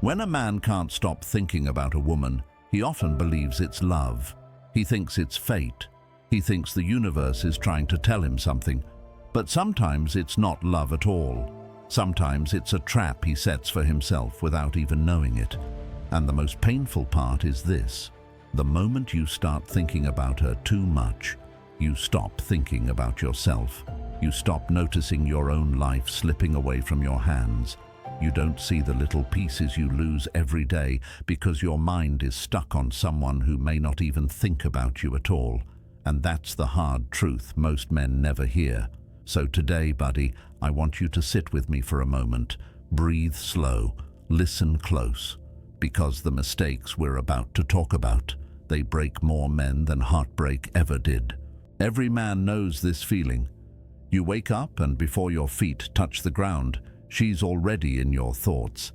When a man can't stop thinking about a woman, he often believes it's love. He thinks it's fate. He thinks the universe is trying to tell him something. But sometimes it's not love at all. Sometimes it's a trap he sets for himself without even knowing it. And the most painful part is this: the moment you start thinking about her too much, you stop thinking about yourself. You stop noticing your own life slipping away from your hands. You don't see the little pieces you lose every day because your mind is stuck on someone who may not even think about you at all. And that's the hard truth most men never hear. So today, buddy, I want you to sit with me for a moment. Breathe slow, listen close, because the mistakes we're about to talk about, they break more men than heartbreak ever did. Every man knows this feeling. You wake up and before your feet touch the ground, she's already in your thoughts.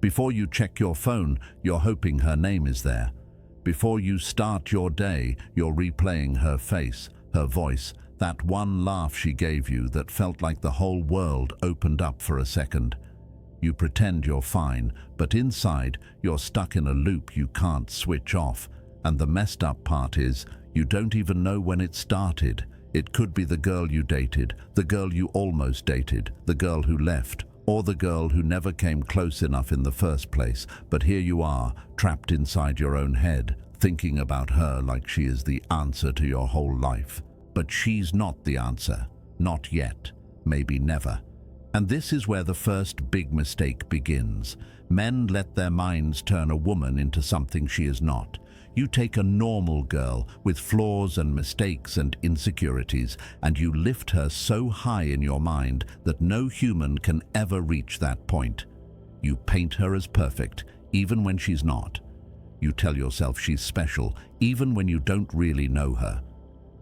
Before you check your phone, you're hoping her name is there. Before you start your day, you're replaying her face, her voice, that one laugh she gave you that felt like the whole world opened up for a second. You pretend you're fine, but inside, you're stuck in a loop you can't switch off. And the messed up part is, you don't even know when it started. It could be the girl you dated, the girl you almost dated, the girl who left, or the girl who never came close enough in the first place. But here you are, trapped inside your own head, thinking about her like she is the answer to your whole life. But she's not the answer. Not yet. Maybe never. And this is where the first big mistake begins. Men let their minds turn a woman into something she is not. You take a normal girl with flaws and mistakes and insecurities, and you lift her so high in your mind that no human can ever reach that point. You paint her as perfect, even when she's not. You tell yourself she's special, even when you don't really know her.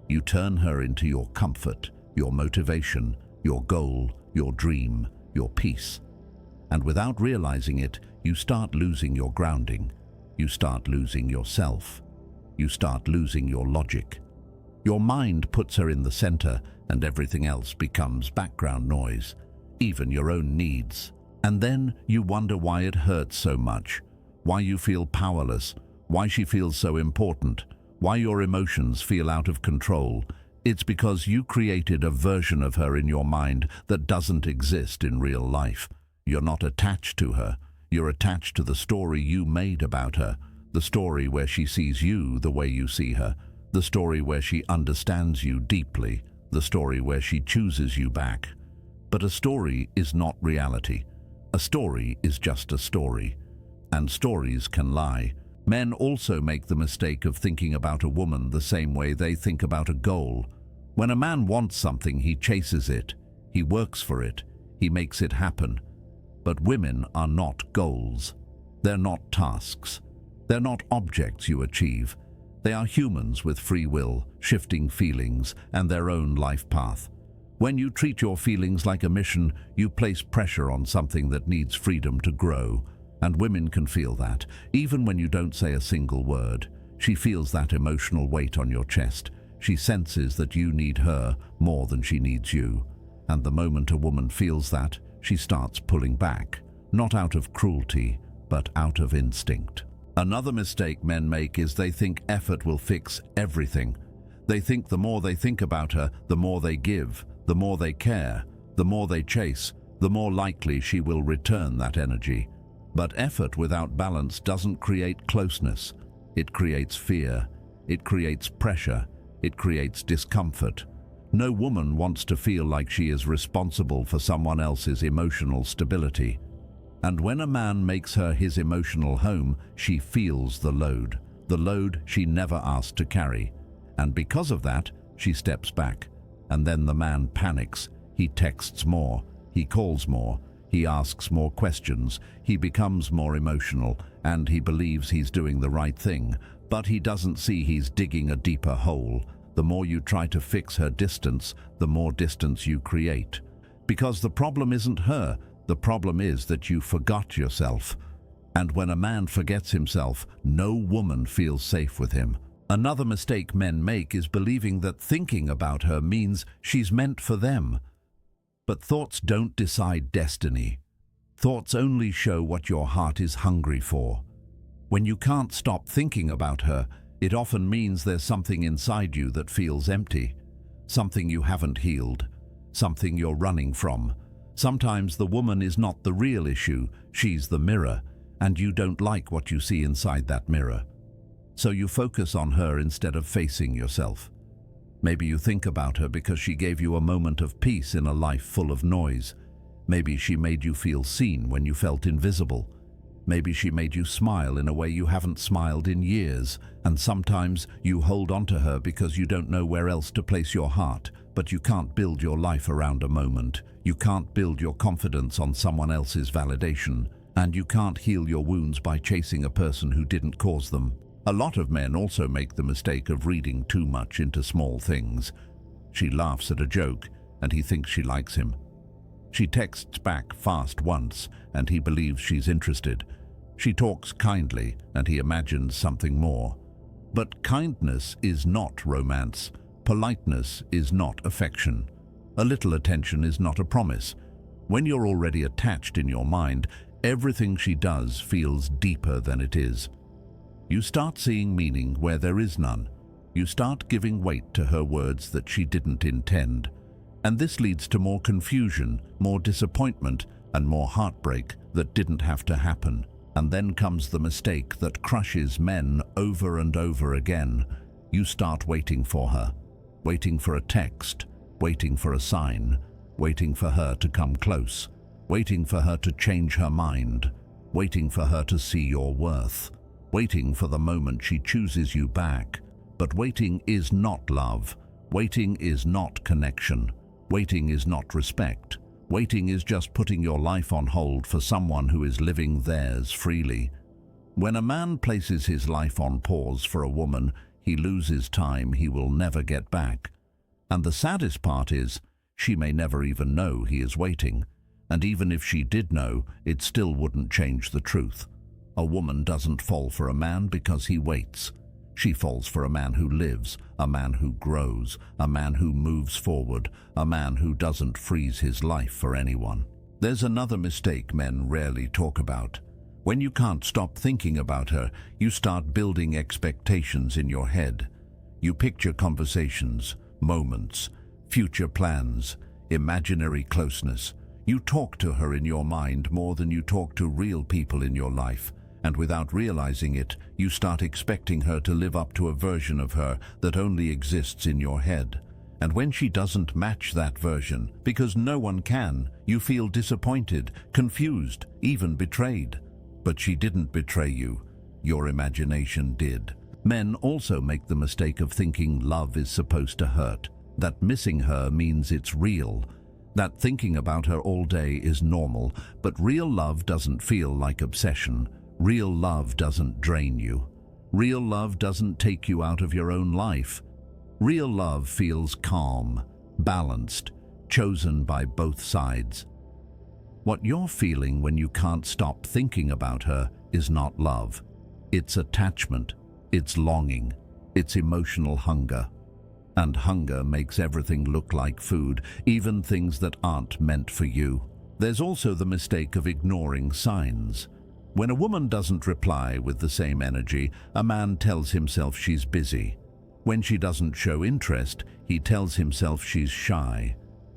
You turn her into your comfort, your motivation, your goal, your dream, your peace. And without realizing it, you start losing your grounding. You start losing yourself. You start losing your logic. Your mind puts her in the center, and everything else becomes background noise, even your own needs. And then you wonder why it hurts so much, why you feel powerless, why she feels so important, why your emotions feel out of control. It's because you created a version of her in your mind that doesn't exist in real life. You're not attached to her. You're attached to the story you made about her, the story where she sees you the way you see her, the story where she understands you deeply, the story where she chooses you back. But a story is not reality. A story is just a story. And stories can lie. Men also make the mistake of thinking about a woman the same way they think about a goal. When a man wants something, he chases it. He works for it. He makes it happen. But women are not goals. They're not tasks. They're not objects you achieve. They are humans with free will, shifting feelings, and their own life path. When you treat your feelings like a mission, you place pressure on something that needs freedom to grow. And women can feel that, even when you don't say a single word. She feels that emotional weight on your chest. She senses that you need her more than she needs you. And the moment a woman feels that, she starts pulling back, not out of cruelty, but out of instinct. Another mistake men make is they think effort will fix everything. They think the more they think about her, the more they give, the more they care, the more they chase, the more likely she will return that energy. But effort without balance doesn't create closeness. It creates fear. It creates pressure. It creates discomfort. No woman wants to feel like she is responsible for someone else's emotional stability. And when a man makes her his emotional home, she feels the load she never asked to carry. And because of that, she steps back. And then the man panics. He texts more. He calls more. He asks more questions. He becomes more emotional, and he believes he's doing the right thing. But he doesn't see he's digging a deeper hole. The more you try to fix her distance, the more distance you create. Because the problem isn't her. The problem is that you forgot yourself. And when a man forgets himself, no woman feels safe with him. Another mistake men make is believing that thinking about her means she's meant for them. But thoughts don't decide destiny. Thoughts only show what your heart is hungry for. When you can't stop thinking about her, it often means there's something inside you that feels empty, something you haven't healed, something you're running from. Sometimes the woman is not the real issue, she's the mirror, and you don't like what you see inside that mirror. So you focus on her instead of facing yourself. Maybe you think about her because she gave you a moment of peace in a life full of noise. Maybe she made you feel seen when you felt invisible. Maybe she made you smile in a way you haven't smiled in years, and sometimes you hold on to her because you don't know where else to place your heart, but you can't build your life around a moment. You can't build your confidence on someone else's validation, and you can't heal your wounds by chasing a person who didn't cause them. A lot of men also make the mistake of reading too much into small things. She laughs at a joke, and he thinks she likes him. She texts back fast once, and he believes she's interested. She talks kindly, and he imagines something more. But kindness is not romance. Politeness is not affection. A little attention is not a promise. When you're already attached in your mind, everything she does feels deeper than it is. You start seeing meaning where there is none. You start giving weight to her words that she didn't intend. And this leads to more confusion, more disappointment, and more heartbreak that didn't have to happen. And then comes the mistake that crushes men over and over again. You start waiting for her, waiting for a text, waiting for a sign, waiting for her to come close, waiting for her to change her mind, waiting for her to see your worth, waiting for the moment she chooses you back. But waiting is not love. Waiting is not connection. Waiting is not respect. Waiting is just putting your life on hold for someone who is living theirs freely. When a man places his life on pause for a woman, he loses time he will never get back. And the saddest part is, she may never even know he is waiting. And even if she did know, it still wouldn't change the truth. A woman doesn't fall for a man because he waits. She falls for a man who lives, a man who grows, a man who moves forward, a man who doesn't freeze his life for anyone. There's another mistake men rarely talk about. When you can't stop thinking about her, you start building expectations in your head. You picture conversations, moments, future plans, imaginary closeness. You talk to her in your mind more than you talk to real people in your life. And without realizing it, you start expecting her to live up to a version of her that only exists in your head. And when she doesn't match that version, because no one can, you feel disappointed, confused, even betrayed. But she didn't betray you. Your imagination did. Men also make the mistake of thinking love is supposed to hurt, that missing her means it's real, that thinking about her all day is normal. But real love doesn't feel like obsession. Real love doesn't drain you. Real love doesn't take you out of your own life. Real love feels calm, balanced, chosen by both sides. What you're feeling when you can't stop thinking about her is not love. It's attachment, it's longing, it's emotional hunger. And hunger makes everything look like food, even things that aren't meant for you. There's also the mistake of ignoring signs. When a woman doesn't reply with the same energy, a man tells himself she's busy. When she doesn't show interest, he tells himself she's shy.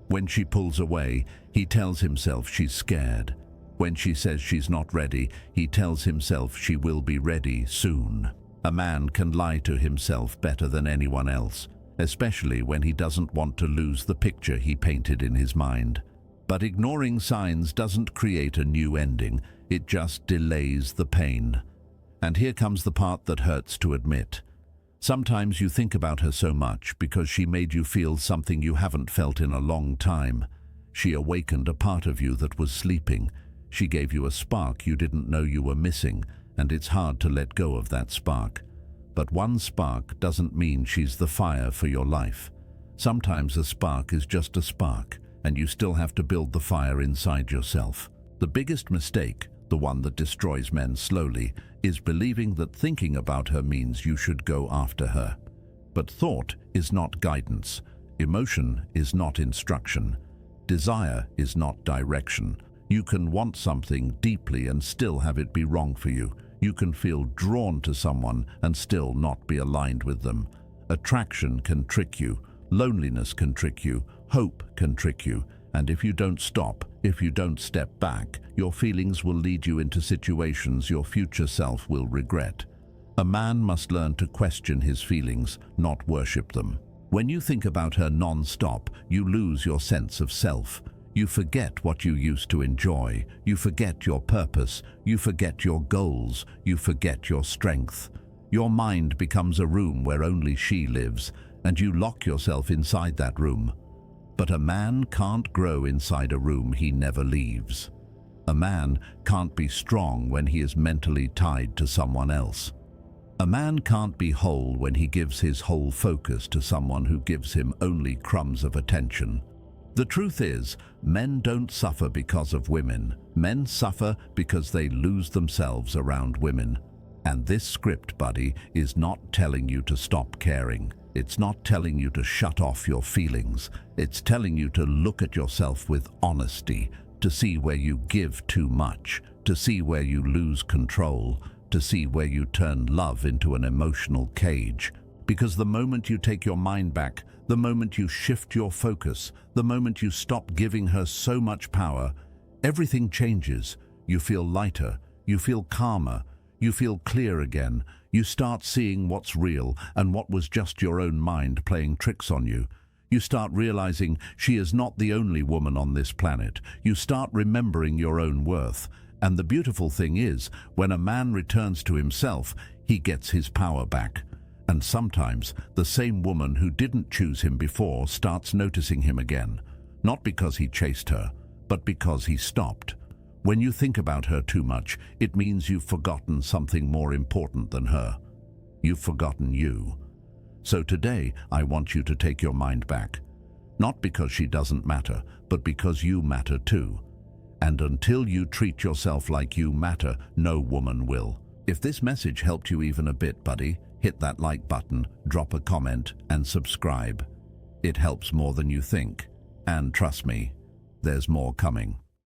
When she pulls away, he tells himself she's scared. When she says she's not ready, he tells himself she will be ready soon. A man can lie to himself better than anyone else, especially when he doesn't want to lose the picture he painted in his mind. But ignoring signs doesn't create a new ending. It just delays the pain. And here comes the part that hurts to admit. Sometimes you think about her so much because she made you feel something you haven't felt in a long time. She awakened a part of you that was sleeping. She gave you a spark you didn't know you were missing, and it's hard to let go of that spark. But one spark doesn't mean she's the fire for your life. Sometimes a spark is just a spark, and you still have to build the fire inside yourself. The biggest mistake, the one that destroys men slowly, is believing that thinking about her means you should go after her. But thought is not guidance. Emotion is not instruction. Desire is not direction. You can want something deeply and still have it be wrong for you. You can feel drawn to someone and still not be aligned with them. Attraction can trick you. Loneliness can trick you. Hope can trick you. And if you don't stop, if you don't step back, your feelings will lead you into situations your future self will regret. A man must learn to question his feelings, not worship them. When you think about her non-stop, you lose your sense of self. You forget what you used to enjoy. You forget your purpose. You forget your goals. You forget your strength. Your mind becomes a room where only she lives, and you lock yourself inside that room. But a man can't grow inside a room he never leaves. A man can't be strong when he is mentally tied to someone else. A man can't be whole when he gives his whole focus to someone who gives him only crumbs of attention. The truth is, men don't suffer because of women. Men suffer because they lose themselves around women. And this script, buddy, is not telling you to stop caring. It's not telling you to shut off your feelings. It's telling you to look at yourself with honesty, to see where you give too much, to see where you lose control, to see where you turn love into an emotional cage. Because the moment you take your mind back, the moment you shift your focus, the moment you stop giving her so much power, everything changes. You feel lighter, you feel calmer, you feel clear again. You start seeing what's real and what was just your own mind playing tricks on you. You start realizing she is not the only woman on this planet. You start remembering your own worth. And the beautiful thing is, when a man returns to himself, he gets his power back. And sometimes the same woman who didn't choose him before starts noticing him again. Not because he chased her, but because he stopped. When you think about her too much, it means you've forgotten something more important than her. You've forgotten you. So today, I want you to take your mind back. Not because she doesn't matter, but because you matter too. And until you treat yourself like you matter, no woman will. If this message helped you even a bit, buddy, hit that like button, drop a comment, and subscribe. It helps more than you think. And trust me, there's more coming.